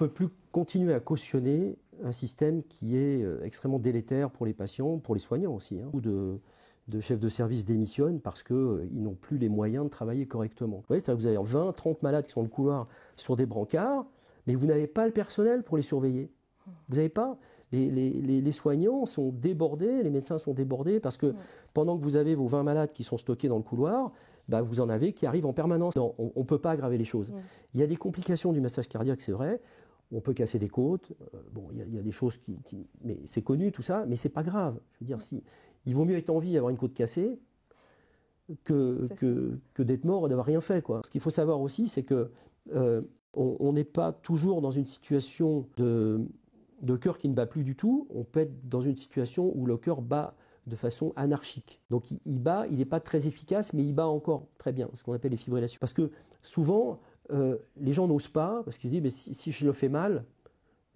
peut plus continuer à cautionner un système qui est extrêmement délétère pour les patients, pour les soignants aussi. Beaucoup de chefs de service démissionnent parce qu'ils n'ont plus les moyens de travailler correctement. Vous voyez, vous avez 20, 30 malades qui sont dans le couloir sur des brancards, mais vous n'avez pas le personnel pour les surveiller. Vous n'avez pas. Les soignants sont débordés, les médecins sont débordés parce que pendant que vous avez vos 20 malades qui sont stockés dans le couloir, bah vous en avez qui arrivent en permanence. Non, on ne peut pas aggraver les choses. Il y a des complications du massage cardiaque, c'est vrai. On peut casser des côtes. Bon, il y a des choses mais c'est connu tout ça, mais c'est pas grave. Je veux dire, il vaut mieux être en vie et avoir une côte cassée que d'être mort et d'avoir rien fait, quoi. Ce qu'il faut savoir aussi, c'est que on n'est pas toujours dans une situation de cœur qui ne bat plus du tout. On peut être dans une situation où le cœur bat de façon anarchique. Donc il bat, il n'est pas très efficace, mais il bat encore très bien, ce qu'on appelle les fibrillations. Parce que souvent, les gens n'osent pas, parce qu'ils se disent, mais si je le fais mal,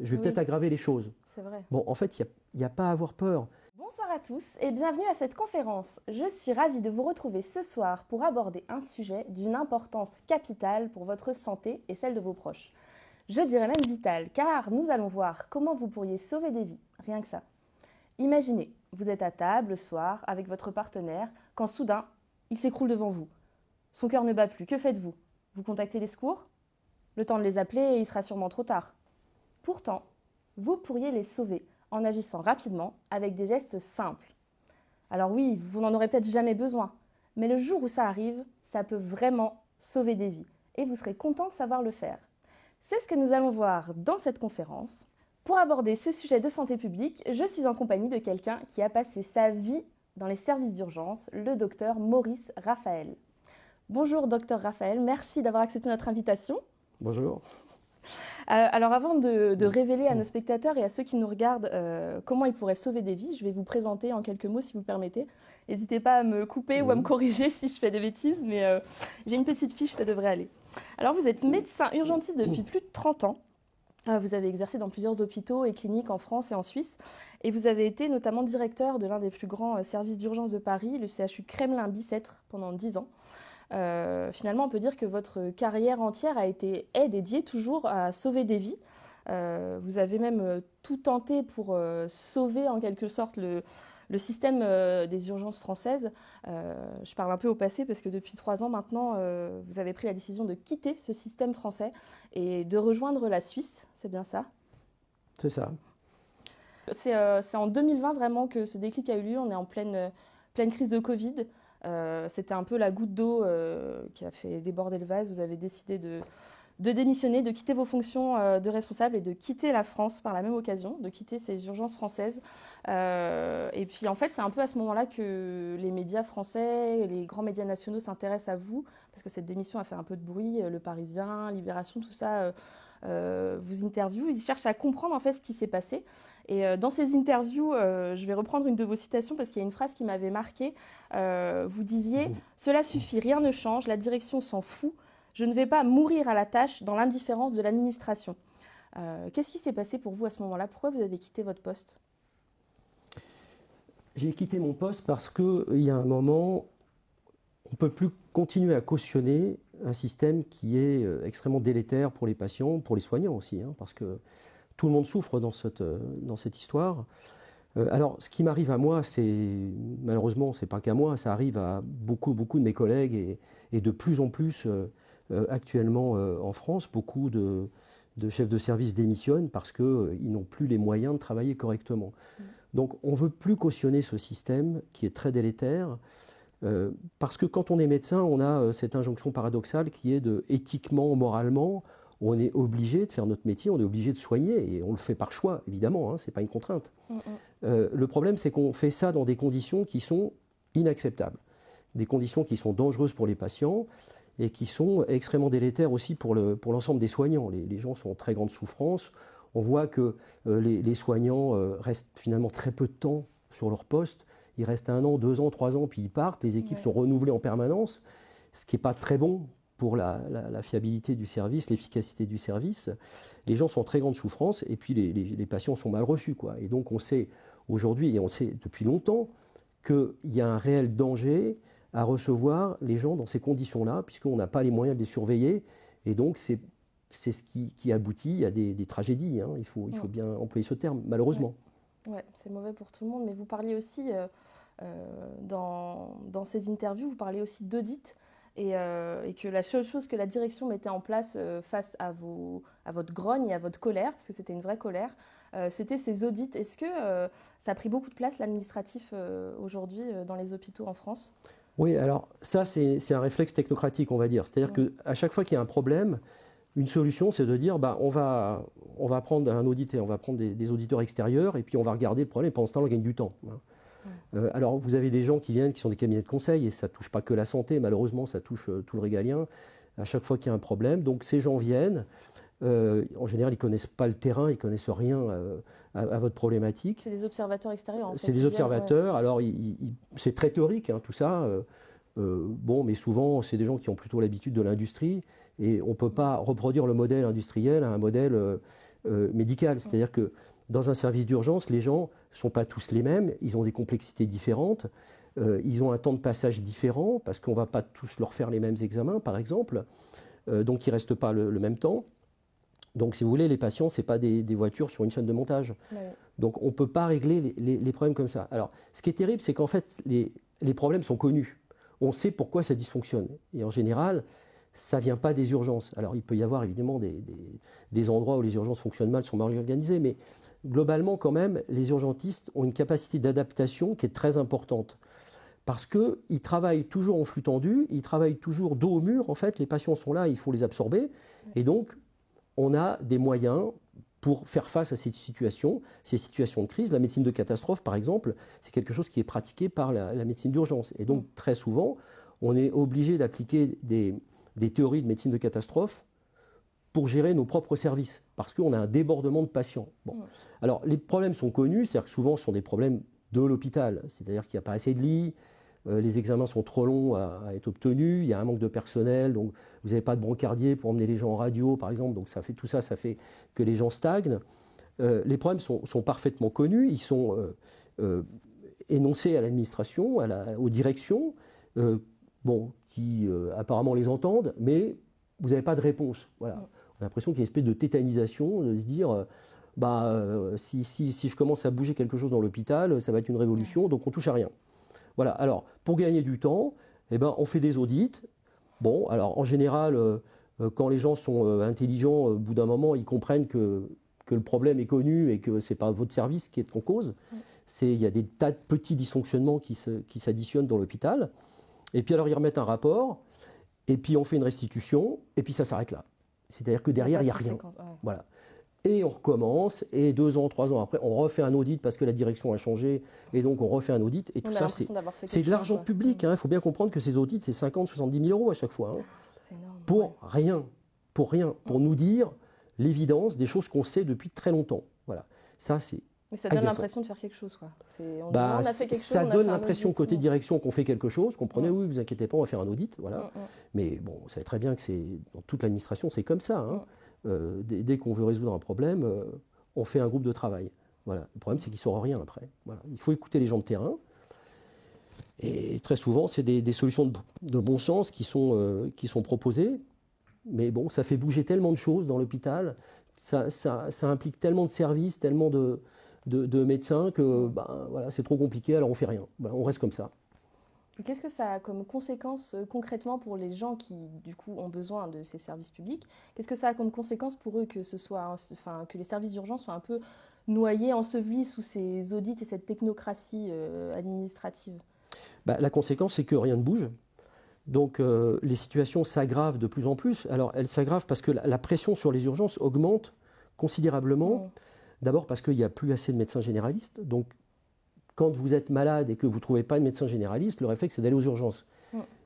je vais peut-être aggraver les choses. C'est vrai. Bon, en fait, il n'y a pas à avoir peur. Bonsoir à tous et bienvenue à cette conférence. Je suis ravie de vous retrouver ce soir pour aborder un sujet d'une importance capitale pour votre santé et celle de vos proches. Je dirais même vitale, car nous allons voir comment vous pourriez sauver des vies, rien que ça. Imaginez, vous êtes à table le soir avec votre partenaire, quand soudain, il s'écroule devant vous. Son cœur ne bat plus, que faites-vous? Vous contactez les secours? Le temps de les appeler et il sera sûrement trop tard. Pourtant, vous pourriez les sauver en agissant rapidement avec des gestes simples. Alors oui, vous n'en aurez peut-être jamais besoin, mais le jour où ça arrive, ça peut vraiment sauver des vies et vous serez content de savoir le faire. C'est ce que nous allons voir dans cette conférence. Pour aborder ce sujet de santé publique, je suis en compagnie de quelqu'un qui a passé sa vie dans les services d'urgence, le docteur Maurice Raphael. Bonjour docteur Raphael, merci d'avoir accepté notre invitation. Bonjour. Alors avant de révéler à nos spectateurs et à ceux qui nous regardent comment ils pourraient sauver des vies, je vais vous présenter en quelques mots si vous le permettez. N'hésitez pas à me couper ou à me corriger si je fais des bêtises, mais j'ai une petite fiche, ça devrait aller. Alors vous êtes médecin urgentiste depuis plus de 30 ans. Vous avez exercé dans plusieurs hôpitaux et cliniques en France et en Suisse. Et vous avez été notamment directeur de l'un des plus grands services d'urgence de Paris, le CHU Kremlin-Bicêtre, pendant 10 ans. Finalement, on peut dire que votre carrière entière est dédiée toujours à sauver des vies. Vous avez même tout tenté pour sauver en quelque sorte le système des urgences françaises. Je parle un peu au passé parce que depuis 3 ans maintenant, vous avez pris la décision de quitter ce système français et de rejoindre la Suisse, c'est bien ça? C'est ça. C'est en 2020 vraiment que ce déclic a eu lieu. On est en pleine crise de Covid. C'était un peu la goutte d'eau qui a fait déborder le vase. Vous avez décidé de démissionner, de quitter vos fonctions de responsable et de quitter la France par la même occasion, de quitter ces urgences françaises. Et puis en fait, c'est un peu à ce moment-là que les médias français et les grands médias nationaux s'intéressent à vous, parce que cette démission a fait un peu de bruit. Le Parisien, Libération, tout ça vous interviewent. Ils cherchent à comprendre en fait ce qui s'est passé. Et dans ces interviews, je vais reprendre une de vos citations parce qu'il y a une phrase qui m'avait marquée. Vous disiez « Cela suffit, rien ne change, la direction s'en fout. Je ne vais pas mourir à la tâche dans l'indifférence de l'administration. » Qu'est-ce qui s'est passé pour vous à ce moment-là? Pourquoi vous avez quitté votre poste? J'ai quitté mon poste parce qu'il y a un moment, on ne peut plus continuer à cautionner un système qui est extrêmement délétère pour les patients, pour les soignants aussi, parce que tout le monde souffre dans cette histoire. Alors, ce qui m'arrive à moi, malheureusement, c'est pas qu'à moi, ça arrive à beaucoup de mes collègues et de plus en plus actuellement en France, beaucoup de chefs de service démissionnent parce qu'ils n'ont plus les moyens de travailler correctement. Donc, on ne veut plus cautionner ce système qui est très délétère. Parce que quand on est médecin, on a cette injonction paradoxale qui est éthiquement, moralement, on est obligé de faire notre métier, on est obligé de soigner, et on le fait par choix, évidemment, ce n'est pas une contrainte. Le problème, c'est qu'on fait ça dans des conditions qui sont inacceptables, des conditions qui sont dangereuses pour les patients et qui sont extrêmement délétères aussi pour l'ensemble des soignants. Les gens sont en très grande souffrance. On voit que les soignants restent finalement très peu de temps sur leur poste. Ils restent 1 an, 2 ans, 3 ans, puis ils partent. Les équipes sont renouvelées en permanence, ce qui n'est pas très bon pour la fiabilité du service, l'efficacité du service. Les gens sont en très grande souffrance et puis les patients sont mal reçus, quoi. Et donc on sait aujourd'hui, et on sait depuis longtemps, qu'il y a un réel danger à recevoir les gens dans ces conditions-là, puisqu'on n'a pas les moyens de les surveiller. Et donc c'est c'est ce qui aboutit à des tragédies. Hein. Il faut bien employer ce terme, malheureusement. Ouais, c'est mauvais pour tout le monde. Mais vous parliez aussi, dans ces interviews, vous parliez aussi d'audit et que la seule chose que la direction mettait en place face à votre grogne et à votre colère, parce que c'était une vraie colère, c'était ces audits. Est-ce que ça a pris beaucoup de place, l'administratif, aujourd'hui, dans les hôpitaux en France ? Oui, alors ça, c'est un réflexe technocratique, on va dire. C'est-à-dire qu'à chaque fois qu'il y a un problème, une solution, c'est de dire, on va prendre un auditeur, on va prendre des auditeurs extérieurs, et puis on va regarder le problème, et pendant ce temps, on gagne du temps. Alors, vous avez des gens qui viennent, qui sont des cabinets de conseil, et ça ne touche pas que la santé, malheureusement, ça touche tout le régalien, à chaque fois qu'il y a un problème. Donc, ces gens viennent, en général, ils ne connaissent pas le terrain, ils ne connaissent rien à votre problématique. C'est des observateurs extérieurs, en fait. C'est des observateurs, alors c'est très théorique, hein, tout ça. Mais souvent, c'est des gens qui ont plutôt l'habitude de l'industrie, et on ne peut pas reproduire le modèle industriel à un modèle médical. C'est-à-dire que dans un service d'urgence, les gens ne sont pas tous les mêmes, ils ont des complexités différentes, ils ont un temps de passage différent, parce qu'on ne va pas tous leur faire les mêmes examens, par exemple, donc ils ne restent pas le même temps. Donc, si vous voulez, les patients, ce n'est pas des voitures sur une chaîne de montage. Ouais. Donc, on ne peut pas régler les problèmes comme ça. Alors, ce qui est terrible, c'est qu'en fait, les problèmes sont connus. On sait pourquoi ça dysfonctionne. Et en général, ça ne vient pas des urgences. Alors, il peut y avoir évidemment des endroits où les urgences fonctionnent mal, sont mal organisées, mais globalement, quand même, les urgentistes ont une capacité d'adaptation qui est très importante. Parce qu'ils travaillent toujours en flux tendu, ils travaillent toujours dos au mur. En fait, les patients sont là, il faut les absorber. Et donc, on a des moyens pour faire face à ces situations de crise. La médecine de catastrophe, par exemple, c'est quelque chose qui est pratiqué par la médecine d'urgence. Et donc, très souvent, on est obligé d'appliquer des théories de médecine de catastrophe pour gérer nos propres services, parce qu'on a un débordement de patients. Bon. Alors, les problèmes sont connus, c'est-à-dire que souvent, ce sont des problèmes de l'hôpital, c'est-à-dire qu'il n'y a pas assez de lits, les examens sont trop longs à être obtenus, il y a un manque de personnel, donc vous n'avez pas de brancardier pour emmener les gens en radio, par exemple, donc tout ça fait que les gens stagnent. Les problèmes sont parfaitement connus, ils sont énoncés à l'administration, aux directions, qui apparemment les entendent, mais vous n'avez pas de réponse. Voilà. On a l'impression qu'il y a une espèce de tétanisation, de se dire, si je commence à bouger quelque chose dans l'hôpital, ça va être une révolution, donc on ne touche à rien. Voilà. Alors, pour gagner du temps, on fait des audits. Bon, alors en général, quand les gens sont intelligents, au bout d'un moment, ils comprennent que le problème est connu et que ce n'est pas votre service qui est en cause. Il y a des tas de petits dysfonctionnements qui s'additionnent dans l'hôpital. Et puis alors, ils remettent un rapport, et puis on fait une restitution, et puis ça s'arrête là. C'est-à-dire que derrière, il n'y a rien. Voilà. Et on recommence, et 2 ans, 3 ans après, on refait un audit parce que la direction a changé, et donc on refait un audit. Et tout ça, c'est de l'argent public. Il faut bien comprendre que ces audits, c'est 50, 70 000 euros à chaque fois. C'est énorme. Pour rien. Pour nous dire l'évidence des choses qu'on sait depuis très longtemps. Voilà. Ça, c'est Mais ça donne l'impression de faire quelque chose, quoi. On a fait quelque chose, ça donne l'impression côté direction qu'on fait quelque chose, qu'on prenait, oui, vous inquiétez pas, on va faire un audit, voilà. Mais bon, vous savez très bien que dans toute l'administration, c'est comme ça. Dès qu'on veut résoudre un problème, on fait un groupe de travail. Voilà. Le problème, c'est qu'il ne sort rien après. Voilà. Il faut écouter les gens de terrain. Et très souvent, c'est des solutions de bon sens qui sont proposées. Mais bon, ça fait bouger tellement de choses dans l'hôpital, ça implique tellement de services, tellement de médecins que voilà, c'est trop compliqué, alors on ne fait rien. On reste comme ça. Qu'est-ce que ça a comme conséquence concrètement pour les gens qui, du coup, ont besoin de ces services publics? Qu'est-ce que ça a comme conséquence pour eux que les services d'urgence soient un peu noyés, ensevelis sous ces audits et cette technocratie administrative? La conséquence, c'est que rien ne bouge. Donc les situations s'aggravent de plus en plus. Alors elles s'aggravent parce que la pression sur les urgences augmente considérablement. D'abord parce qu'il n'y a plus assez de médecins généralistes. Donc quand vous êtes malade et que vous ne trouvez pas de médecin généraliste, le réflexe, c'est d'aller aux urgences.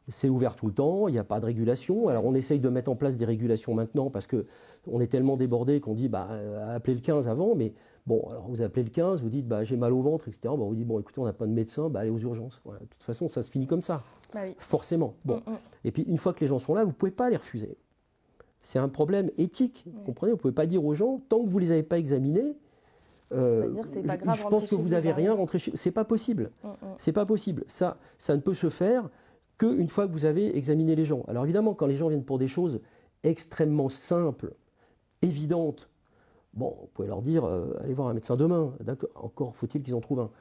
C'est ouvert tout le temps, il n'y a pas de régulation. Alors on essaye de mettre en place des régulations maintenant parce qu'on est tellement débordé qu'on dit appelez le 15 avant. Mais bon, alors vous appelez le 15, vous dites j'ai mal au ventre, etc. On vous dit écoutez, on n'a pas de médecin, allez aux urgences. Voilà. De toute façon, ça se finit comme ça. Oui. Forcément. Bon. Et puis une fois que les gens sont là, vous ne pouvez pas les refuser. C'est un problème éthique. Vous comprenez ? Vous ne pouvez pas dire aux gens, tant que vous ne les avez pas examinés, c'est pas grave, je pense que vous n'avez rien rentré chez vous. C'est pas possible. C'est pas possible. Ça ne peut se faire qu'une fois que vous avez examiné les gens. Alors évidemment, quand les gens viennent pour des choses extrêmement simples, évidentes, bon, vous pouvez leur dire allez voir un médecin demain, d'accord, encore faut-il qu'ils en trouvent un.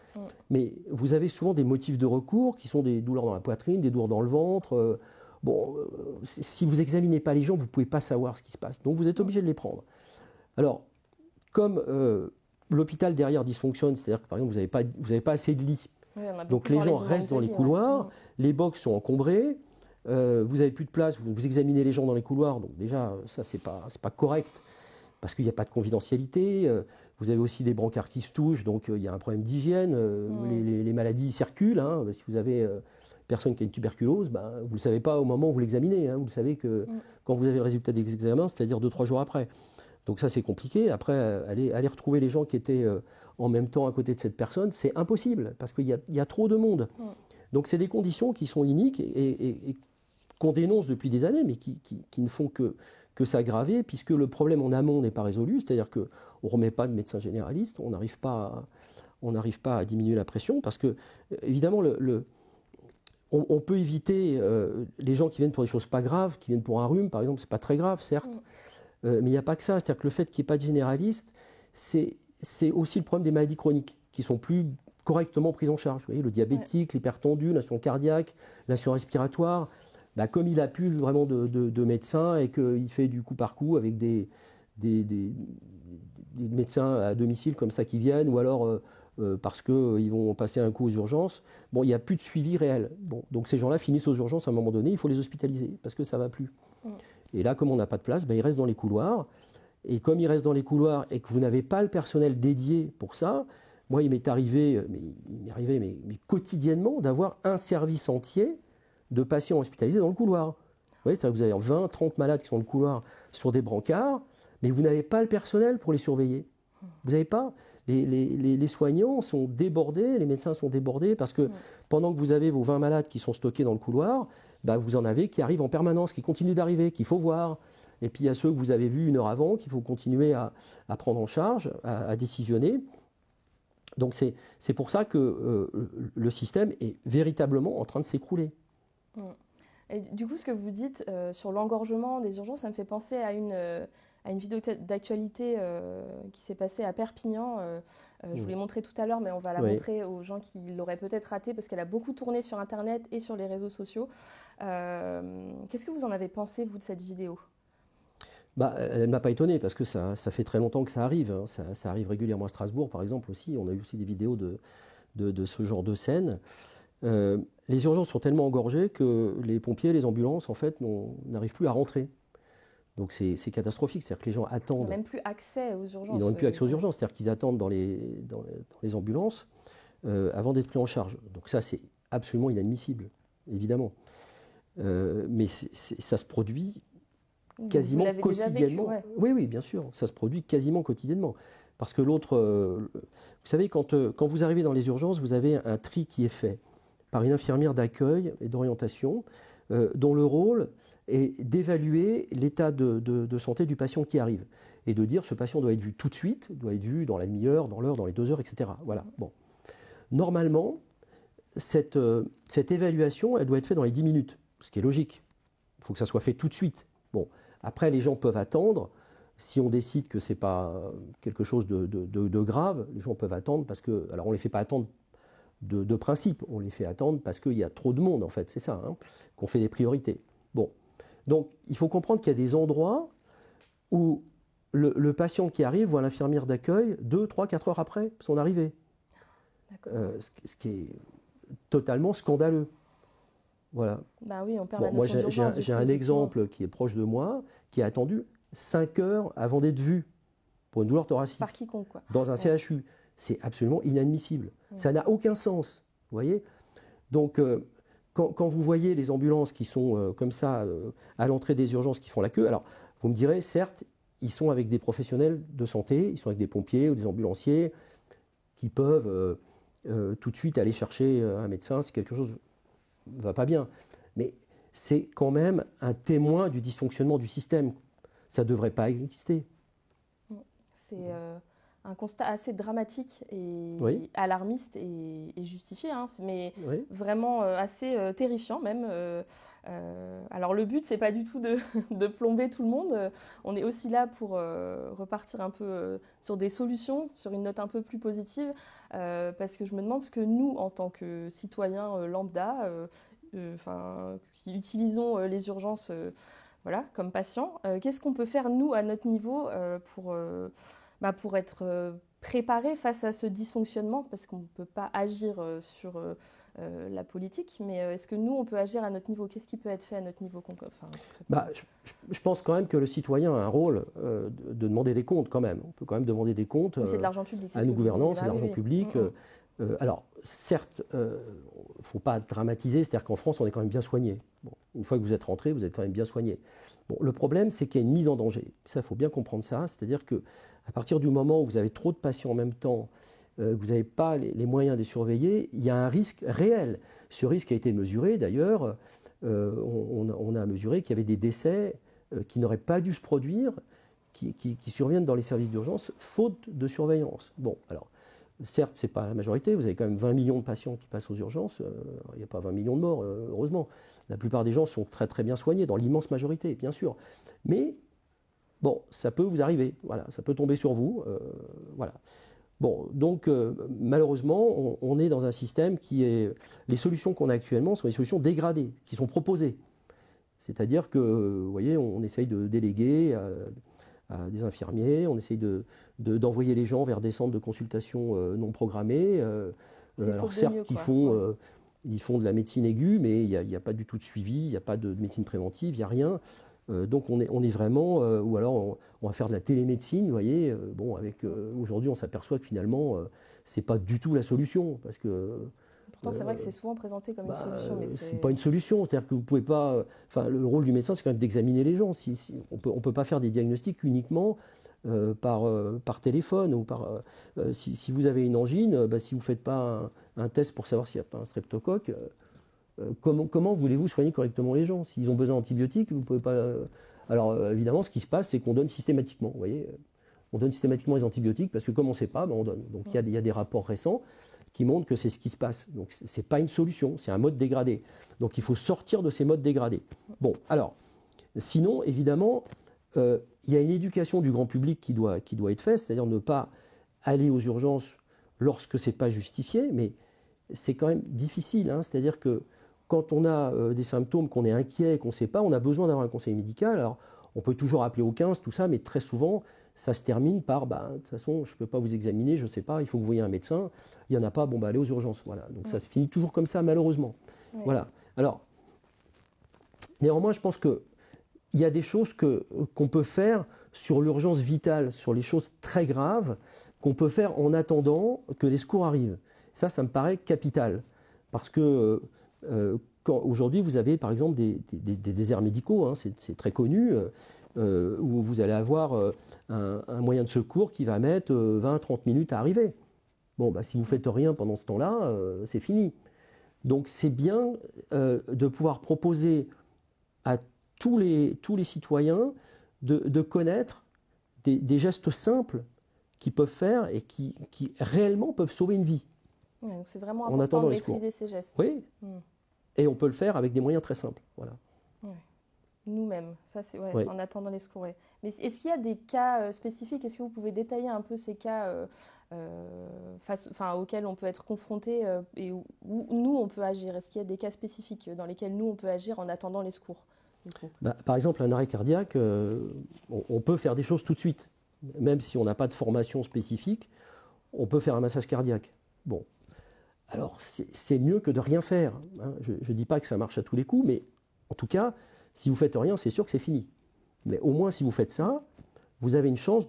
Mais vous avez souvent des motifs de recours qui sont des douleurs dans la poitrine, des douleurs dans le ventre. Si vous n'examinez pas les gens, vous ne pouvez pas savoir ce qui se passe. Donc vous êtes obligé de les prendre. Alors, comme l'hôpital derrière dysfonctionne, c'est-à-dire que par exemple vous n'avez pas assez de lits, donc les gens restent dans les couloirs, les box sont encombrés, vous n'avez plus de place, vous examinez les gens dans les couloirs, donc déjà ça c'est pas correct parce qu'il n'y a pas de confidentialité. Vous avez aussi des brancards qui se touchent, donc il y a un problème d'hygiène, les maladies circulent. Hein, si vous avez personne qui a une tuberculose, vous ne le savez pas au moment où vous l'examinez, hein, vous le savez que quand vous avez le résultat des examens, c'est-à-dire 2-3 jours après. Donc ça c'est compliqué. Après, aller retrouver les gens qui étaient en même temps à côté de cette personne, c'est impossible parce qu'il y a trop de monde. Donc c'est des conditions qui sont iniques et qu'on dénonce depuis des années, mais qui ne font que s'aggraver puisque le problème en amont n'est pas résolu, c'est-à-dire qu'on ne remet pas de médecin généraliste, on n'arrive pas à diminuer la pression parce que évidemment on peut éviter les gens qui viennent pour des choses pas graves, qui viennent pour un rhume par exemple, c'est pas très grave certes. Mais il n'y a pas que ça, c'est-à-dire que le fait qu'il n'y ait pas de généraliste, c'est aussi le problème des maladies chroniques qui sont plus correctement prises en charge. Vous voyez, le diabétique, l'hypertendu, l'insuffisance cardiaque, l'insuffisance respiratoire, comme il n'a plus vraiment de médecin et qu'il fait du coup par coup avec des médecins à domicile comme ça qui viennent, ou alors parce qu'ils vont passer un coup aux urgences, il n'y a plus de suivi réel. Donc ces gens-là finissent aux urgences à un moment donné, il faut les hospitaliser parce que ça ne va plus. Et là, comme on n'a pas de place, ils restent dans les couloirs. Et comme ils restent dans les couloirs et que vous n'avez pas le personnel dédié pour ça, moi, il m'est arrivé mais quotidiennement d'avoir un service entier de patients hospitalisés dans le couloir. Vous voyez, c'est-à-dire que vous avez 20, 30 malades qui sont dans le couloir sur des brancards, mais vous n'avez pas le personnel pour les surveiller. Vous n'avez pas. Les soignants sont débordés, les médecins sont débordés parce que pendant que vous avez vos 20 malades qui sont stockés dans le couloir, vous en avez qui arrivent en permanence, qui continuent d'arriver, qu'il faut voir. Et puis il y a ceux que vous avez vus une heure avant, qu'il faut continuer à prendre en charge, à décisionner. Donc c'est pour ça que le système est véritablement en train de s'écrouler. Et du coup, ce que vous dites sur l'engorgement des urgences, ça me fait penser à une vidéo d'actualité qui s'est passée à Perpignan. Je vous l'ai montrée tout à l'heure, mais on va la montrer aux gens qui l'auraient peut-être ratée parce qu'elle a beaucoup tourné sur Internet et sur les réseaux sociaux. Qu'est-ce que vous en avez pensé, vous, de cette vidéo ? Elle ne m'a pas étonné parce que ça fait très longtemps que ça arrive. Hein. Ça arrive régulièrement à Strasbourg, par exemple, aussi. On a eu aussi des vidéos de ce genre de scène. Les urgences sont tellement engorgées que les pompiers, les ambulances, en fait, n'arrivent plus à rentrer. Donc c'est catastrophique, c'est-à-dire que les gens attendent. Ils n'ont même plus accès aux urgences. Ils n'ont même plus accès aux urgences, c'est-à-dire qu'ils attendent dans les ambulances avant d'être pris en charge. Donc ça, c'est absolument inadmissible, évidemment. Mais ça se produit quasiment quotidiennement. Déjà vécu, Oui, bien sûr, ça se produit quasiment quotidiennement. Parce que l'autre, vous savez, quand vous arrivez dans les urgences, vous avez un tri qui est fait par une infirmière d'accueil et d'orientation, dont le rôle est d'évaluer l'état de santé du patient qui arrive et de dire ce patient doit être vu tout de suite, doit être vu dans la demi-heure, dans l'heure, dans les 2 heures, etc. Voilà. Bon. Normalement, cette évaluation, elle doit être faite dans les 10 minutes, ce qui est logique. Il faut que ça soit fait tout de suite. Bon. Après, les gens peuvent attendre. Si on décide que ce n'est pas quelque chose de grave, les gens peuvent attendre parce que... Alors, on ne les fait pas attendre de principe, on les fait attendre parce qu'il y a trop de monde, en fait, c'est ça, hein, qu'on fait des priorités. Bon. Donc, il faut comprendre qu'il y a des endroits où le patient qui arrive voit l'infirmière d'accueil 2, 3, 4 heures après son arrivée. Ce qui est totalement scandaleux. Voilà. Oui, on perd la notion d'urgence. Moi, j'ai un exemple qui est proche de moi, qui a attendu 5 heures avant d'être vu pour une douleur thoracique. Par quiconque, quoi. Dans un CHU. C'est absolument inadmissible. Ça n'a aucun sens. Vous voyez ? Donc, quand vous voyez les ambulances qui sont comme ça, à l'entrée des urgences, qui font la queue, alors vous me direz, certes, ils sont avec des professionnels de santé, ils sont avec des pompiers ou des ambulanciers qui peuvent tout de suite aller chercher un médecin si quelque chose ne va pas bien. Mais c'est quand même un témoin du dysfonctionnement du système. Ça ne devrait pas exister. un constat assez dramatique et Oui. alarmiste et justifié, hein, mais Oui. vraiment assez terrifiant même. Alors le but, c'est pas du tout de plomber tout le monde. On est aussi là pour repartir un peu sur des solutions, sur une note un peu plus positive, parce que je me demande ce que nous, en tant que citoyens lambda, qui utilisons les urgences voilà, comme patients, qu'est-ce qu'on peut faire, nous, à notre niveau, pour être préparé face à ce dysfonctionnement, parce qu'on ne peut pas agir sur la politique, mais est-ce que nous, on peut agir à notre niveau? Qu'est-ce qui peut être fait à notre niveau concrètement? Je pense quand même que le citoyen a un rôle de demander des comptes quand même. On peut quand même demander des comptes c'est de l'argent public, à nos gouvernants, c'est de l'argent public. Alors, certes, il ne faut pas dramatiser, c'est-à-dire qu'en France, on est quand même bien soigné. Bon, une fois que vous êtes rentré, vous êtes quand même bien soigné. Bon, le problème, c'est qu'il y a une mise en danger. Ça, il faut bien comprendre ça. C'est-à-dire qu'à partir du moment où vous avez trop de patients en même temps, que vous n'avez pas les moyens de les surveiller, il y a un risque réel. Ce risque a été mesuré, d'ailleurs. On a mesuré qu'il y avait des décès qui n'auraient pas dû se produire, qui surviennent dans les services d'urgence, faute de surveillance. Bon, alors... Certes, ce n'est pas la majorité, vous avez quand même 20 millions de patients qui passent aux urgences, il n'y a pas 20 millions de morts, heureusement. La plupart des gens sont très très bien soignés, dans l'immense majorité, bien sûr. Mais, bon, ça peut vous arriver, voilà, ça peut tomber sur vous, voilà. Bon, donc, malheureusement, on est dans un système qui est... Les solutions qu'on a actuellement sont des solutions dégradées, qui sont proposées. C'est-à-dire que, vous voyez, on essaye de déléguer à des infirmiers, on essaye d'envoyer les gens vers des centres de consultation non programmés. Alors certes, ils font de la médecine aiguë, mais il n'y a pas du tout de suivi, il n'y a pas de médecine préventive, il n'y a rien. Donc on est vraiment, ou alors on va faire de la télémédecine, vous voyez. Aujourd'hui, on s'aperçoit que finalement, ce n'est pas du tout la solution, parce que... Pourtant, c'est vrai que c'est souvent présenté comme une solution. Mais c'est pas une solution, c'est-à-dire que vous pouvez pas... le rôle du médecin, c'est quand même d'examiner les gens. On peut pas faire des diagnostics uniquement par téléphone. Ou si vous avez une angine, si vous ne faites pas un test pour savoir s'il n'y a pas un streptocoque, comment voulez-vous soigner correctement les gens? S'ils ont besoin d'antibiotiques, vous ne pouvez pas... Alors, évidemment, ce qui se passe, c'est qu'on donne systématiquement. Vous voyez, on donne systématiquement les antibiotiques, parce que comme on ne sait pas, on donne. Donc, il y a des rapports récents qui montrent que c'est ce qui se passe. Donc ce n'est pas une solution, c'est un mode dégradé. Donc il faut sortir de ces modes dégradés. Bon, alors, sinon, évidemment, il y a une éducation du grand public qui doit être faite, c'est-à-dire ne pas aller aux urgences lorsque ce n'est pas justifié, mais c'est quand même difficile. Hein, c'est-à-dire que quand on a des symptômes, qu'on est inquiet, qu'on ne sait pas, on a besoin d'avoir un conseil médical. Alors, on peut toujours appeler au 15, tout ça, mais très souvent, ça se termine par de toute façon, je ne peux pas vous examiner, je ne sais pas, il faut que vous voyiez un médecin. Il n'y en a pas, allez aux urgences. Voilà. Donc ça se finit toujours comme ça, malheureusement. Oui. Voilà. Alors, néanmoins, je pense qu'il y a des choses qu'on peut faire sur l'urgence vitale, sur les choses très graves, qu'on peut faire en attendant que les secours arrivent. Ça me paraît capital. Parce que aujourd'hui, vous avez par exemple des déserts médicaux, hein, c'est très connu, où vous allez avoir un moyen de secours qui va mettre 20-30 minutes à arriver. Bon, si vous ne faites rien pendant ce temps-là, c'est fini. Donc c'est bien de pouvoir proposer à tous les citoyens de connaître des gestes simples qu'ils peuvent faire et qui réellement peuvent sauver une vie. Ouais, donc c'est vraiment important de maîtriser ces gestes. Oui, et on peut le faire avec des moyens très simples. Voilà. Ouais. Nous-mêmes, ça c'est en attendant les secours. Ouais. Mais est-ce qu'il y a des cas spécifiques? Est-ce que vous pouvez détailler un peu ces cas auxquels on peut être confronté et où nous on peut agir? Est-ce qu'il y a des cas spécifiques dans lesquels nous on peut agir en attendant les secours? Par exemple, un arrêt cardiaque, on peut faire des choses tout de suite. Même si on n'a pas de formation spécifique, on peut faire un massage cardiaque. Bon, alors c'est mieux que de rien faire. Hein. Je ne dis pas que ça marche à tous les coups, mais en tout cas, si vous ne faites rien, c'est sûr que c'est fini. Mais au moins, si vous faites ça, vous avez une chance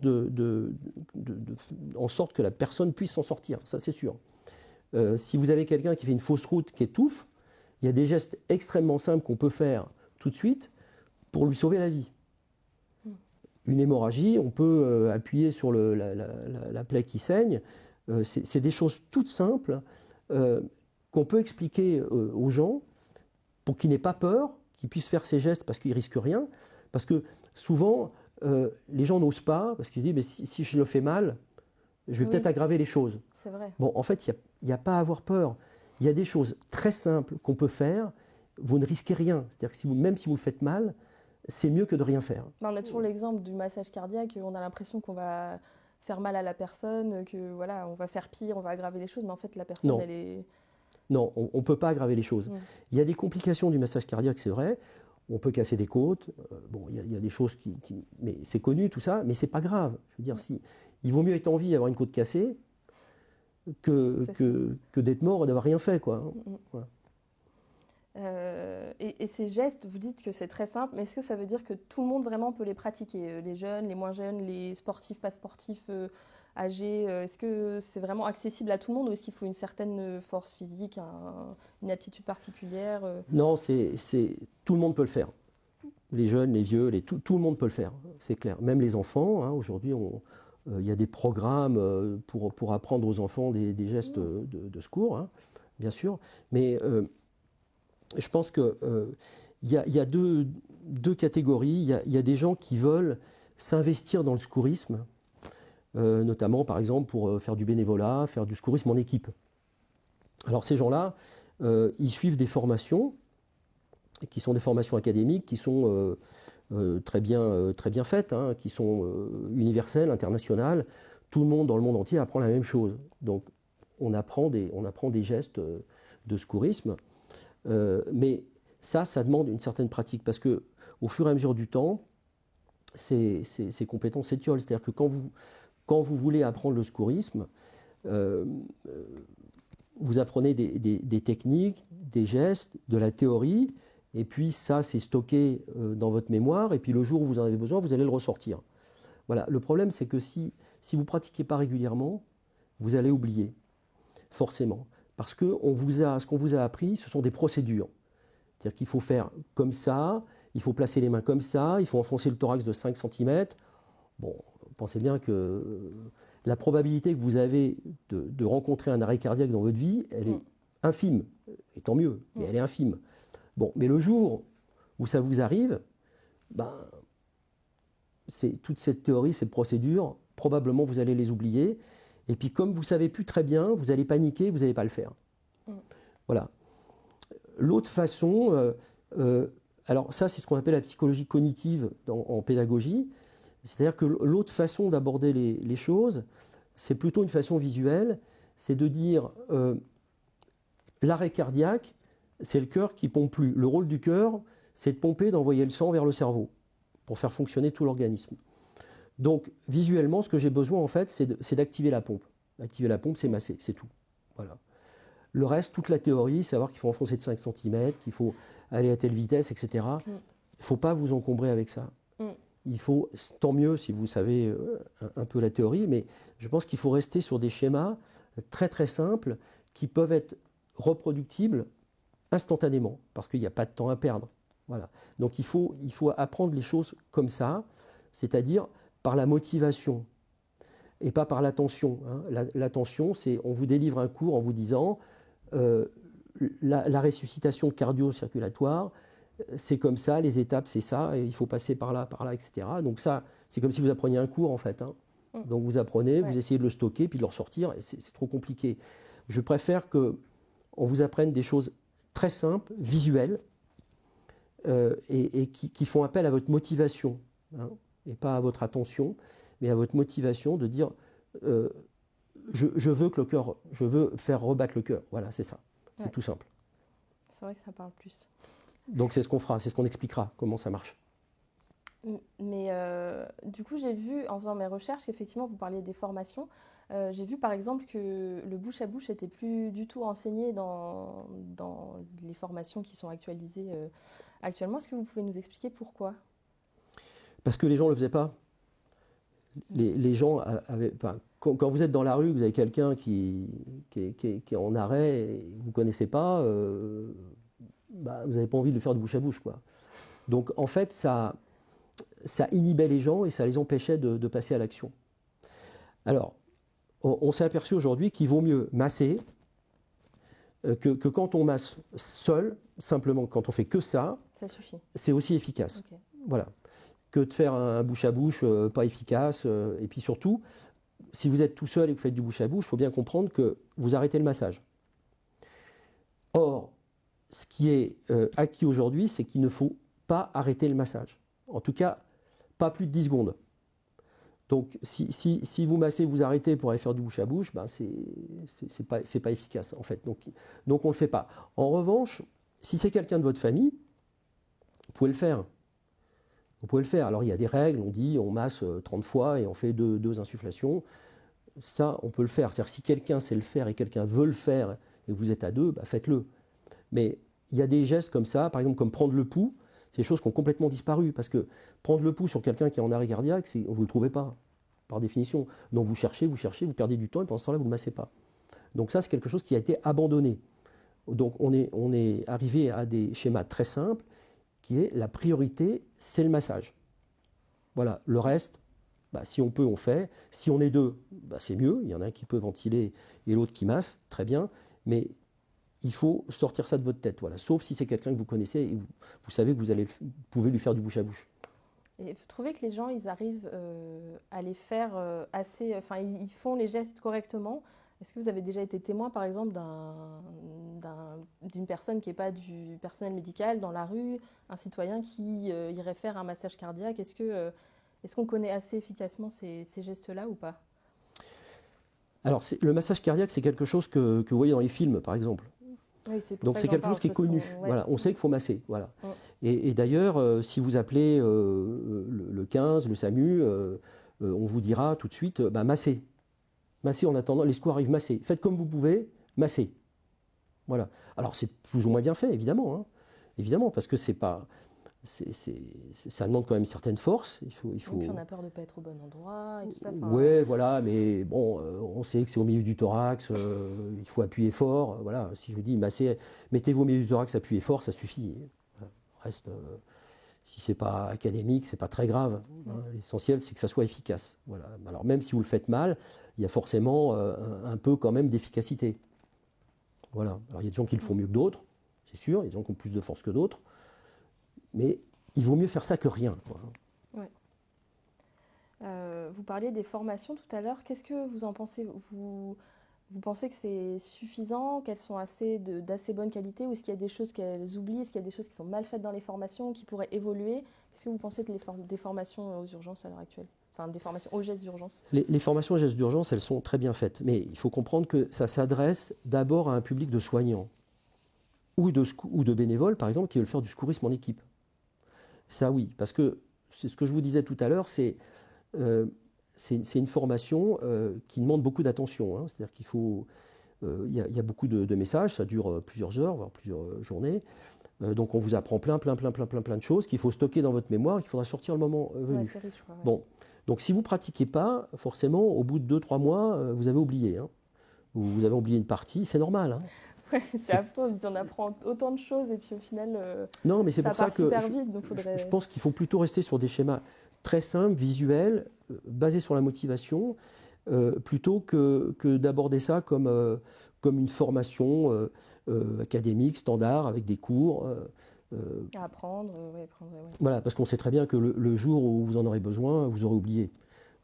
en sorte que la personne puisse s'en sortir. Ça, c'est sûr. Si vous avez quelqu'un qui fait une fausse route, qui étouffe, il y a des gestes extrêmement simples qu'on peut faire tout de suite pour lui sauver la vie. Une hémorragie, on peut appuyer sur la plaie qui saigne. C'est des choses toutes simples qu'on peut expliquer aux gens pour qu'ils n'aient pas peur, qu'ils puissent faire ces gestes parce qu'ils ne risquent rien. Parce que souvent, les gens n'osent pas, parce qu'ils se disent, mais si je le fais mal, je vais peut-être aggraver les choses. C'est vrai. Bon, en fait, il n'y a pas à avoir peur. Il y a des choses très simples qu'on peut faire, vous ne risquez rien. C'est-à-dire que même si vous le faites mal, c'est mieux que de rien faire. On a toujours l'exemple du massage cardiaque, on a l'impression qu'on va faire mal à la personne, que voilà, on va faire pire, on va aggraver les choses, mais en fait la personne, elle est... Non, on ne peut pas aggraver les choses. Il y a des complications du massage cardiaque, c'est vrai. On peut casser des côtes. Bon, il y a des choses mais c'est connu tout ça, mais c'est pas grave. Je veux dire, il vaut mieux être en vie et avoir une côte cassée que d'être mort et d'avoir rien fait, quoi. Voilà. Et ces gestes, vous dites que c'est très simple, mais est-ce que ça veut dire que tout le monde vraiment peut les pratiquer? Les jeunes, les moins jeunes, les sportifs, pas sportifs, âgés, est-ce que c'est vraiment accessible à tout le monde ou est-ce qu'il faut une certaine force physique, une aptitude particulière? Non, tout le monde peut le faire. Les jeunes, les vieux, tout le monde peut le faire, c'est clair. Même les enfants, hein, aujourd'hui, il y a des programmes pour apprendre aux enfants des gestes de secours, hein, bien sûr. Mais je pense qu'il y a deux catégories. Il y a des gens qui veulent s'investir dans le secourisme, notamment, par exemple, pour faire du bénévolat, faire du secourisme en équipe. Alors ces gens-là, ils suivent des formations, qui sont des formations académiques, qui sont très bien faites, hein, qui sont universelles, internationales. Tout le monde dans le monde entier apprend la même chose. Donc on apprend des gestes de secourisme. Mais ça demande une certaine pratique, parce qu'au fur et à mesure du temps, ces compétences s'étiolent. C'est-à-dire que quand vous voulez apprendre le secourisme, vous apprenez des techniques, des gestes, de la théorie, et puis ça, c'est stocké dans votre mémoire, et puis le jour où vous en avez besoin, vous allez le ressortir. Voilà. Le problème, c'est que si vous ne pratiquez pas régulièrement, vous allez oublier, forcément. Parce que ce qu'on vous a appris, ce sont des procédures. C'est-à-dire qu'il faut faire comme ça, il faut placer les mains comme ça, il faut enfoncer le thorax de 5 cm. Bon, pensez bien que la probabilité que vous avez de rencontrer un arrêt cardiaque dans votre vie, elle est infime. Et tant mieux, mais elle est infime. Bon, mais le jour où ça vous arrive, toute cette théorie, cette procédure, probablement vous allez les oublier. Et puis comme vous ne savez plus très bien, vous allez paniquer, vous n'allez pas le faire. Voilà. L'autre façon, alors ça c'est ce qu'on appelle la psychologie cognitive en pédagogie, c'est-à-dire que l'autre façon d'aborder les choses, c'est plutôt une façon visuelle, c'est de dire l'arrêt cardiaque, c'est le cœur qui ne pompe plus. Le rôle du cœur, c'est de pomper, d'envoyer le sang vers le cerveau pour faire fonctionner tout l'organisme. Donc, visuellement, ce que j'ai besoin, en fait, c'est d'activer la pompe. Activer la pompe, c'est masser, c'est tout. Voilà. Le reste, toute la théorie, savoir qu'il faut enfoncer de 5 cm, qu'il faut aller à telle vitesse, etc. Il ne faut pas vous encombrer avec ça. Il faut, tant mieux si vous savez un peu la théorie, mais je pense qu'il faut rester sur des schémas très très simples qui peuvent être reproductibles instantanément, parce qu'il n'y a pas de temps à perdre. Voilà. Donc il faut apprendre les choses comme ça, c'est-à-dire par la motivation et pas par l'attention. Hein. L'attention, c'est on vous délivre un cours en vous disant la ressuscitation cardio-circulatoire, c'est comme ça, les étapes, c'est ça, et il faut passer par là, etc. Donc ça, c'est comme si vous appreniez un cours, en fait. Hein. Donc vous apprenez, vous essayez de le stocker, puis de le ressortir, et c'est trop compliqué. Je préfère qu'on vous apprenne des choses très simples, visuelles, et qui font appel à votre motivation, hein, et pas à votre attention, mais à votre motivation de dire je veux que le cœur, je veux faire rebattre le cœur. Voilà, c'est ça. C'est tout simple. C'est vrai que ça parle plus. Donc c'est ce qu'on fera, c'est ce qu'on expliquera, comment ça marche. Mais du coup, j'ai vu, en faisant mes recherches, qu'effectivement, vous parliez des formations. J'ai vu, par exemple, que le bouche à bouche n'était plus du tout enseigné dans les formations qui sont actualisées actuellement. Est-ce que vous pouvez nous expliquer pourquoi ? Parce que les gens ne le faisaient pas. Les gens avaient... Quand vous êtes dans la rue, vous avez quelqu'un qui est en arrêt et vous ne connaissez pas, vous n'avez pas envie de le faire de bouche à bouche, quoi. Donc, en fait, ça inhibait les gens et ça les empêchait de passer à l'action. Alors, on s'est aperçu aujourd'hui qu'il vaut mieux masser que quand on masse seul, simplement quand on fait que ça suffit. C'est aussi efficace. Okay. Voilà. Que de faire un bouche à bouche pas efficace. Et puis surtout, si vous êtes tout seul et que vous faites du bouche à bouche, il faut bien comprendre que vous arrêtez le massage. Or, ce qui est acquis aujourd'hui, c'est qu'il ne faut pas arrêter le massage. En tout cas, pas plus de 10 secondes. Donc, si vous massez, vous arrêtez pour aller faire du bouche à bouche, ben c'est pas efficace, en fait. Donc on ne le fait pas. En revanche, si c'est quelqu'un de votre famille, vous pouvez le faire. Vous pouvez le faire. Alors, il y a des règles, on dit on masse 30 fois et on fait deux insufflations. Ça, on peut le faire. C'est-à-dire, si quelqu'un sait le faire et quelqu'un veut le faire et que vous êtes à deux, ben faites-le. Mais il y a des gestes comme ça, par exemple, comme prendre le pouls. C'est des choses qui ont complètement disparu, parce que prendre le pouls sur quelqu'un qui est en arrêt cardiaque, vous ne le trouvez pas, par définition. Donc vous cherchez, vous perdez du temps, et pendant ce temps-là, vous ne le massez pas. Donc ça, c'est quelque chose qui a été abandonné. Donc on est arrivé à des schémas très simples, qui est la priorité, c'est le massage. Voilà, le reste, bah, si on peut, on fait. Si on est deux, bah, c'est mieux. Il y en a un qui peut ventiler et l'autre qui masse, très bien. Mais il faut sortir ça de votre tête, voilà. Sauf si c'est quelqu'un que vous connaissez et vous savez que vous pouvez lui faire du bouche à bouche. Et vous trouvez que les gens, ils arrivent à les faire assez... Enfin, ils font les gestes correctement. Est-ce que vous avez déjà été témoin, par exemple, d'une personne qui n'est pas du personnel médical dans la rue, un citoyen qui irait faire un massage cardiaque? Est-ce qu'on connaît assez efficacement ces gestes-là ou pas? Alors, le massage cardiaque, c'est quelque chose que vous voyez dans les films, par exemple. Oui, donc c'est quelque chose qui est connu. Ouais. Voilà, on sait qu'il faut masser. Voilà. Ouais. Et d'ailleurs, si vous appelez le 15, le SAMU, on vous dira tout de suite, massez. Massez en attendant, les secours arrivent, massez. Faites comme vous pouvez, massez. Voilà. Alors c'est plus ou moins bien fait, évidemment. Hein. Évidemment, parce que c'est pas... ça demande quand même une certaine force. Il faut... Et puis on a peur de ne pas être au bon endroit et tout ça. Oui, voilà, mais bon, on sait que c'est au milieu du thorax, il faut appuyer fort. Voilà, si je vous dis mettez-vous au milieu du thorax, appuyez fort, ça suffit. Reste, si c'est pas académique, c'est pas très grave. Hein. L'essentiel, c'est que ça soit efficace. Voilà. Alors même si vous le faites mal, il y a forcément un peu quand même d'efficacité. Voilà. Alors il y a des gens qui le font mieux que d'autres, c'est sûr. Il y a des gens qui ont plus de force que d'autres. Mais il vaut mieux faire ça que rien. Ouais. Vous parliez des formations tout à l'heure. Qu'est-ce que vous en pensez? Vous pensez que c'est suffisant, qu'elles sont d'assez bonne qualité, ou est-ce qu'il y a des choses qu'elles oublient, est-ce qu'il y a des choses qui sont mal faites dans les formations, qui pourraient évoluer? Qu'est-ce que vous pensez des formations aux urgences à l'heure actuelle? Enfin, des formations aux gestes d'urgence? Les formations aux gestes d'urgence, elles sont très bien faites. Mais il faut comprendre que ça s'adresse d'abord à un public de soignants ou de bénévoles, par exemple, qui veulent faire du secourisme en équipe. Ça, oui, parce que c'est ce que je vous disais tout à l'heure, c'est une formation qui demande beaucoup d'attention. Hein. C'est-à-dire qu'il faut... Il y a beaucoup de messages, ça dure plusieurs heures, voire plusieurs journées. Donc on vous apprend plein de choses qu'il faut stocker dans votre mémoire, qu'il faudra sortir le moment venu. Ouais, c'est riche, ouais. Bon, donc si vous ne pratiquez pas, forcément, au bout de 2-3 mois, vous avez oublié. Hein. Vous avez oublié une partie, c'est normal. Hein. Ouais, c'est affreux, on apprend autant de choses et puis au final, non, mais c'est pour ça que vite, donc je pense qu'il faut plutôt rester sur des schémas très simples, visuels, basés sur la motivation, plutôt que d'aborder ça comme une formation académique, standard, avec des cours. À apprendre, ouais. Voilà, parce qu'on sait très bien que le jour où vous en aurez besoin, vous aurez oublié.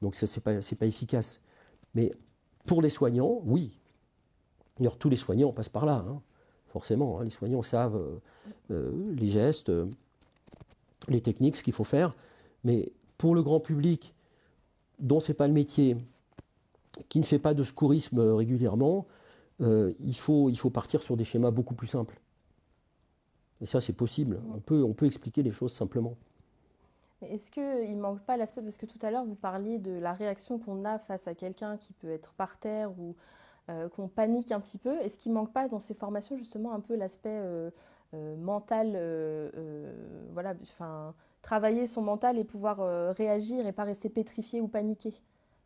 Donc ça, c'est pas efficace. Mais pour les soignants, oui. D'ailleurs, tous les soignants passent par là, hein, forcément. Hein, les soignants savent les gestes, les techniques, ce qu'il faut faire. Mais pour le grand public, dont ce n'est pas le métier, qui ne fait pas de secourisme régulièrement, il faut partir sur des schémas beaucoup plus simples. Et ça, c'est possible. On peut expliquer les choses simplement. Mais est-ce qu'il ne manque pas l'aspect, parce que tout à l'heure, vous parliez de la réaction qu'on a face à quelqu'un qui peut être par terre ou qu'on panique un petit peu. Est-ce qu'il ne manque pas dans ces formations justement un peu l'aspect mental, voilà, travailler son mental et pouvoir réagir et pas rester pétrifié ou paniqué?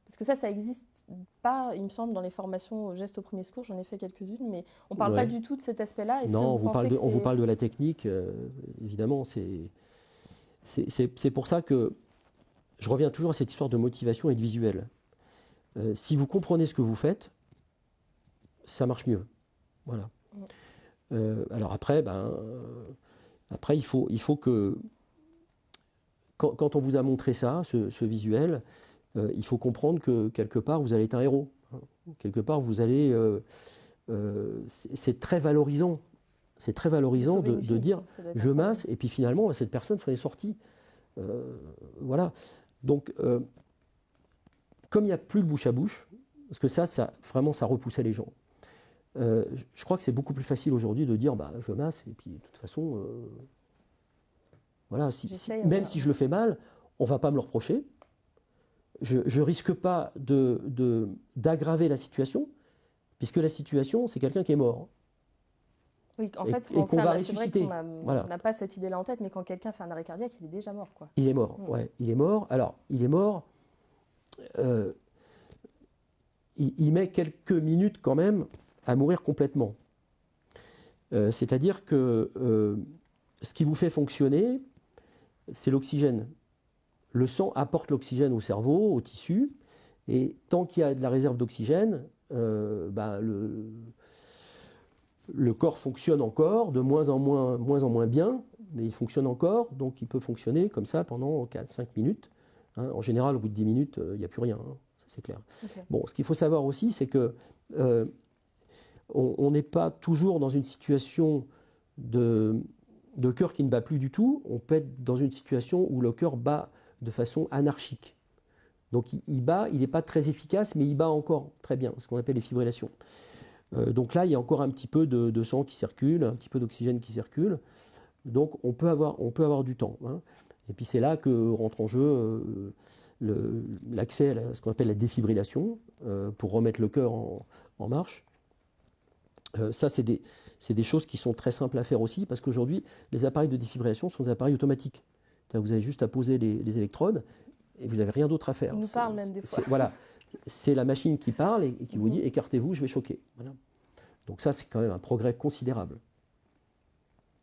Parce que ça n'existe pas, il me semble, dans les formations aux gestes au premier secours. J'en ai fait quelques-unes, mais on ne parle pas du tout de cet aspect-là. Non, on vous parle de la technique, évidemment. C'est pour ça que je reviens toujours à cette histoire de motivation et de visuel. Si vous comprenez ce que vous faites, ça marche mieux. Voilà. Alors après, il faut que, quand on vous a montré ça, ce visuel, il faut comprendre que quelque part, vous allez être un héros. Hein. Quelque part, vous allez... c'est très valorisant. C'est très valorisant de dire je masse et puis finalement cette personne s'en est sortie. Voilà. Donc comme il n'y a plus le bouche à bouche, parce que ça vraiment ça repoussait les gens. Je crois que c'est beaucoup plus facile aujourd'hui de dire bah, je masse et puis de toute façon voilà, même si je le fais mal, on ne va pas me le reprocher. Je ne risque pas d'aggraver la situation, puisque la situation, c'est quelqu'un qui est mort. Oui, en fait, qu'on va ressusciter. On n'a pas cette idée-là en tête, mais quand quelqu'un fait un arrêt cardiaque, il est déjà mort, quoi. Il est mort, ouais, il est mort. Alors, il est mort. Il met quelques minutes quand même à mourir complètement. C'est-à-dire que ce qui vous fait fonctionner, c'est l'oxygène. Le sang apporte l'oxygène au cerveau, au tissu, et tant qu'il y a de la réserve d'oxygène, le corps fonctionne encore, de moins en moins bien, mais il fonctionne encore, donc il peut fonctionner comme ça pendant 4-5 minutes. Hein. En général, au bout de 10 minutes, il n'y a plus rien, hein, ça c'est clair. Okay. Bon, ce qu'il faut savoir aussi, c'est que on n'est pas toujours dans une situation de cœur qui ne bat plus du tout, on peut être dans une situation où le cœur bat de façon anarchique. Donc il bat, il n'est pas très efficace, mais il bat encore très bien, ce qu'on appelle les fibrillations. Donc là, il y a encore un petit peu de sang qui circule, un petit peu d'oxygène qui circule. Donc on peut avoir du temps. Hein. Et puis c'est là que rentre en jeu l'accès à ce qu'on appelle la défibrillation, pour remettre le cœur en marche. Ça, c'est des choses qui sont très simples à faire aussi, parce qu'aujourd'hui, les appareils de défibrillation sont des appareils automatiques. Vous avez juste à poser les électrodes, et vous n'avez rien d'autre à faire. Ils nous parlent même des fois. Voilà. C'est la machine qui parle et qui vous dit « écartez-vous, je vais choquer ». Voilà. Donc ça, c'est quand même un progrès considérable.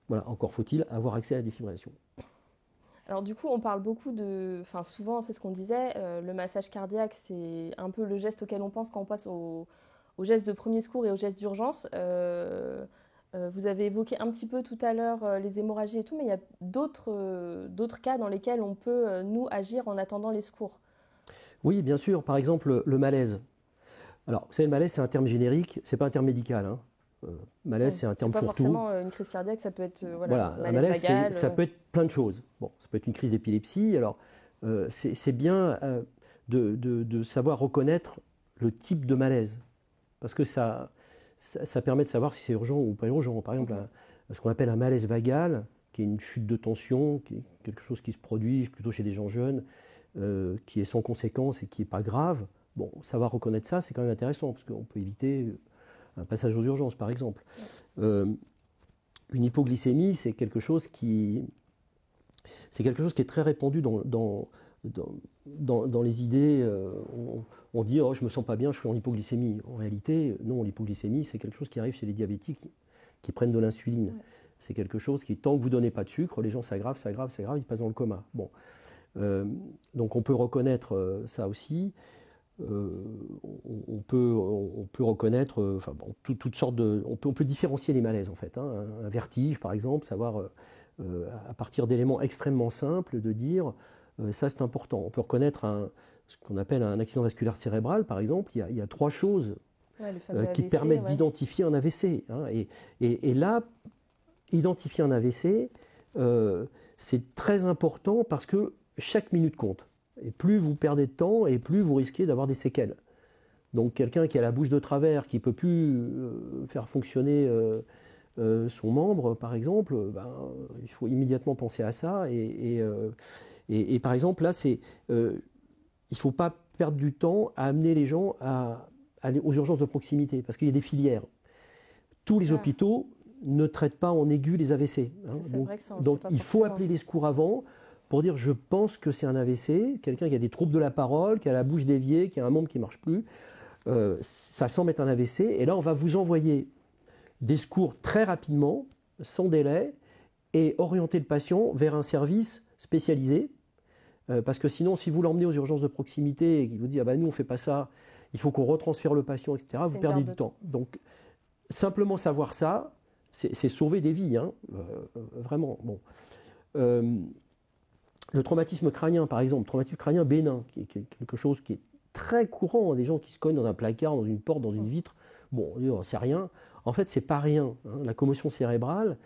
Voilà, encore faut-il avoir accès à la défibrillation. Alors du coup, on parle beaucoup de... Enfin, souvent, c'est ce qu'on disait, le massage cardiaque, c'est un peu le geste auquel on pense quand on passe au geste de premier secours et au geste d'urgence. Vous avez évoqué un petit peu tout à l'heure les hémorragies et tout, mais il y a d'autres cas dans lesquels on peut, nous, agir en attendant les secours. Oui, bien sûr. Par exemple, le malaise. Alors, vous savez, le malaise, c'est un terme générique, c'est pas un terme médical. Hein. Malaise, c'est un terme fourre-tout. C'est pas forcément une crise cardiaque, ça peut être un malaise vagal, ça peut être plein de choses. Bon, ça peut être une crise d'épilepsie. Alors, c'est bien de savoir reconnaître le type de malaise, parce que ça permet de savoir si c'est urgent ou pas urgent. Par exemple, ce qu'on appelle un malaise vagal, qui est une chute de tension, qui est quelque chose qui se produit plutôt chez des gens jeunes, qui est sans conséquence et qui n'est pas grave. Bon, savoir reconnaître ça, c'est quand même intéressant, parce qu'on peut éviter un passage aux urgences, par exemple. Une hypoglycémie, c'est quelque chose qui est très répandu dans les idées. On dit « oh, je ne me sens pas bien, je suis en hypoglycémie ». En réalité, non, l'hypoglycémie, c'est quelque chose qui arrive chez les diabétiques qui prennent de l'insuline. Ouais. C'est quelque chose qui, tant que vous ne donnez pas de sucre, les gens s'aggravent, ils passent dans le coma. Bon. Donc on peut reconnaître ça aussi. On peut reconnaître toutes sortes de... On peut différencier les malaises en fait. Hein. Un vertige par exemple, savoir à partir d'éléments extrêmement simples de dire ça c'est important. On peut reconnaître ce qu'on appelle un accident vasculaire cérébral par exemple. Il y a 3 choses qui AVC, permettent d'identifier un AVC. Hein. Et là, identifier un AVC, c'est très important parce que chaque minute compte. Et plus vous perdez de temps, et plus vous risquez d'avoir des séquelles. Donc quelqu'un qui a la bouche de travers, qui ne peut plus faire fonctionner son membre, par exemple, il faut immédiatement penser à ça. Et par exemple, là, il ne faut pas perdre du temps à amener les gens à aller aux urgences de proximité, parce qu'il y a des filières. Tous les hôpitaux ne traitent pas en aigu les AVC. Hein. Donc il faut appeler les secours avant, pour dire je pense que c'est un AVC, quelqu'un qui a des troubles de la parole, qui a la bouche déviée, qui a un membre qui ne marche plus, ça semble être un AVC, et là on va vous envoyer des secours très rapidement, sans délai, et orienter le patient vers un service spécialisé, parce que sinon si vous l'emmenez aux urgences de proximité et qu'il vous dit ah ben nous on ne fait pas ça, il faut qu'on retransfère le patient, etc., vous perdez du temps. Donc simplement savoir ça, c'est sauver des vies, hein, vraiment. Bon. Le traumatisme crânien, par exemple, traumatisme crânien bénin, qui est quelque chose qui est très courant, des gens qui se cognent dans un placard, dans une porte, dans une vitre, bon, c'est rien. En fait, c'est pas rien. Hein. La commotion cérébrale,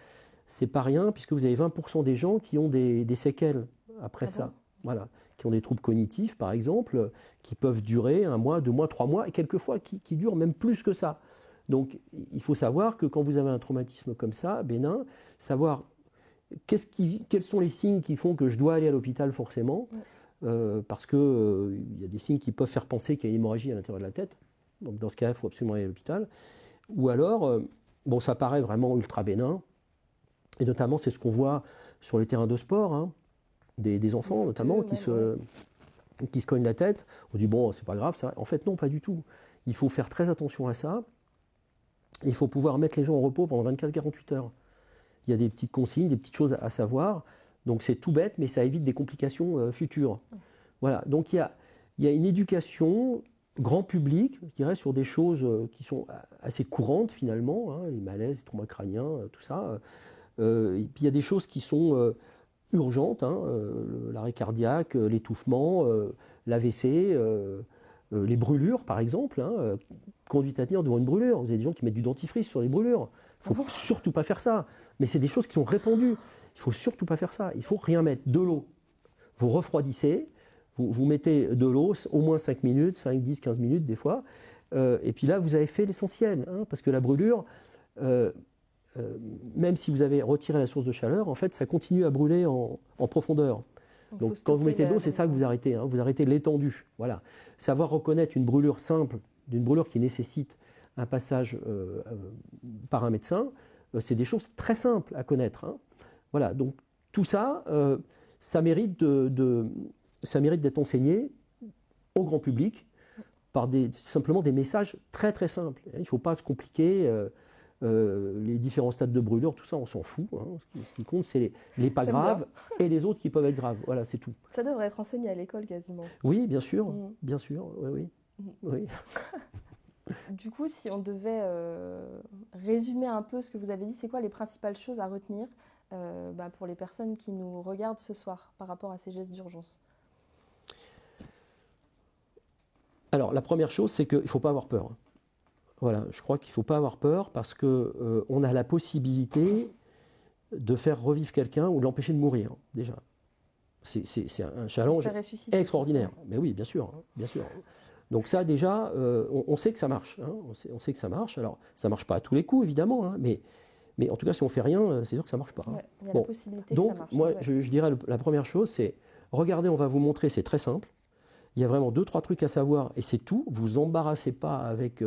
c'est pas rien, puisque vous avez 20% des gens qui ont des séquelles après ça. Bon. Voilà. Qui ont des troubles cognitifs, par exemple, qui peuvent durer 1 mois, 2 mois, 3 mois, et quelquefois qui durent même plus que ça. Donc, il faut savoir que quand vous avez un traumatisme comme ça, bénin, savoir quels sont les signes qui font que je dois aller à l'hôpital forcément, parce qu'il y a des signes qui peuvent faire penser qu'il y a une hémorragie à l'intérieur de la tête. Donc, dans ce cas-là, il faut absolument aller à l'hôpital. Ou alors, bon, ça paraît vraiment ultra bénin, et notamment, c'est ce qu'on voit sur les terrains de sport, hein, des enfants notamment qui se cognent la tête. On dit bon, c'est pas grave ça. En fait, non, pas du tout. Il faut faire très attention à ça. Il faut pouvoir mettre les gens au repos pendant 24-48 heures. Il y a des petites consignes, des petites choses à savoir. Donc c'est tout bête, mais ça évite des complications futures. Voilà. Donc il y a une éducation grand public, je dirais, sur des choses qui sont assez courantes finalement, hein, les malaises, les traumas crâniens, tout ça. Et puis il y a des choses qui sont urgentes, hein, l'arrêt cardiaque, l'étouffement, l'AVC, les brûlures par exemple, hein, conduite à tenir devant une brûlure. Vous avez des gens qui mettent du dentifrice sur les brûlures. Il ne faut surtout pas faire ça. Mais c'est des choses qui sont répandues. Il ne faut surtout pas faire ça. Il ne faut rien mettre. De l'eau. Vous refroidissez, vous mettez de l'eau, au moins 5 minutes, 5, 10, 15 minutes des fois. Et puis là, vous avez fait l'essentiel. Hein, parce que la brûlure, même si vous avez retiré la source de chaleur, en fait, ça continue à brûler en profondeur. Donc quand vous mettez de l'eau, c'est ça que vous arrêtez. Hein, vous arrêtez l'étendue. Voilà. Savoir reconnaître une brûlure simple d'une brûlure qui nécessite un passage par un médecin, c'est des choses très simples à connaître. Hein. Voilà. Donc tout ça, ça mérite d'être enseigné au grand public par simplement des messages très très simples. Il ne faut pas se compliquer. Les différents stades de brûlure, tout ça, on s'en fout. Hein. Ce qui compte, c'est les pas graves et les autres qui peuvent être graves. Voilà, c'est tout. Ça devrait être enseigné à l'école quasiment. Oui, bien sûr. Bien sûr. Oui, oui. Oui. Du coup, si on devait résumer un peu ce que vous avez dit, c'est quoi les principales choses à retenir pour les personnes qui nous regardent ce soir par rapport à ces gestes d'urgence? Alors, la première chose, c'est qu'il ne faut pas avoir peur. Voilà, je crois qu'il ne faut pas avoir peur parce qu'on a la possibilité de faire revivre quelqu'un ou de l'empêcher de mourir, déjà. C'est un challenge extraordinaire. Mais oui, bien sûr, bien sûr. Donc ça, déjà, on sait que ça marche. Hein, on sait que ça marche. Alors, ça ne marche pas à tous les coups, évidemment, hein, mais en tout cas, si on ne fait rien, c'est sûr que ça ne marche pas. Hein. Ouais, il y a la possibilité donc, que ça marche. Moi, je dirais, la première chose, c'est, regardez, on va vous montrer, c'est très simple. Il y a vraiment 2-3 trucs à savoir, et c'est tout. Vous vous embarrassez pas avec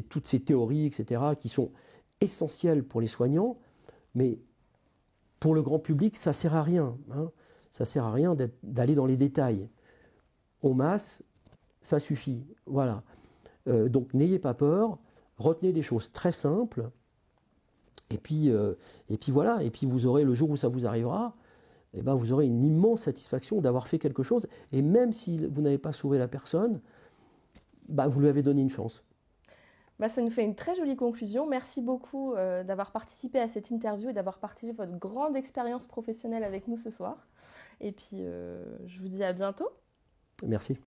toutes ces théories, etc., qui sont essentielles pour les soignants, mais pour le grand public, ça ne sert à rien. Hein. Ça ne sert à rien d'aller dans les détails. En masse, ça suffit. Voilà. Donc n'ayez pas peur, retenez des choses très simples, et puis voilà. Et puis vous aurez, le jour où ça vous arrivera, eh ben, vous aurez une immense satisfaction d'avoir fait quelque chose, et même si vous n'avez pas sauvé la personne, vous lui avez donné une chance. Ça nous fait une très jolie conclusion. Merci beaucoup d'avoir participé à cette interview et d'avoir partagé votre grande expérience professionnelle avec nous ce soir. Et puis, je vous dis à bientôt. Merci.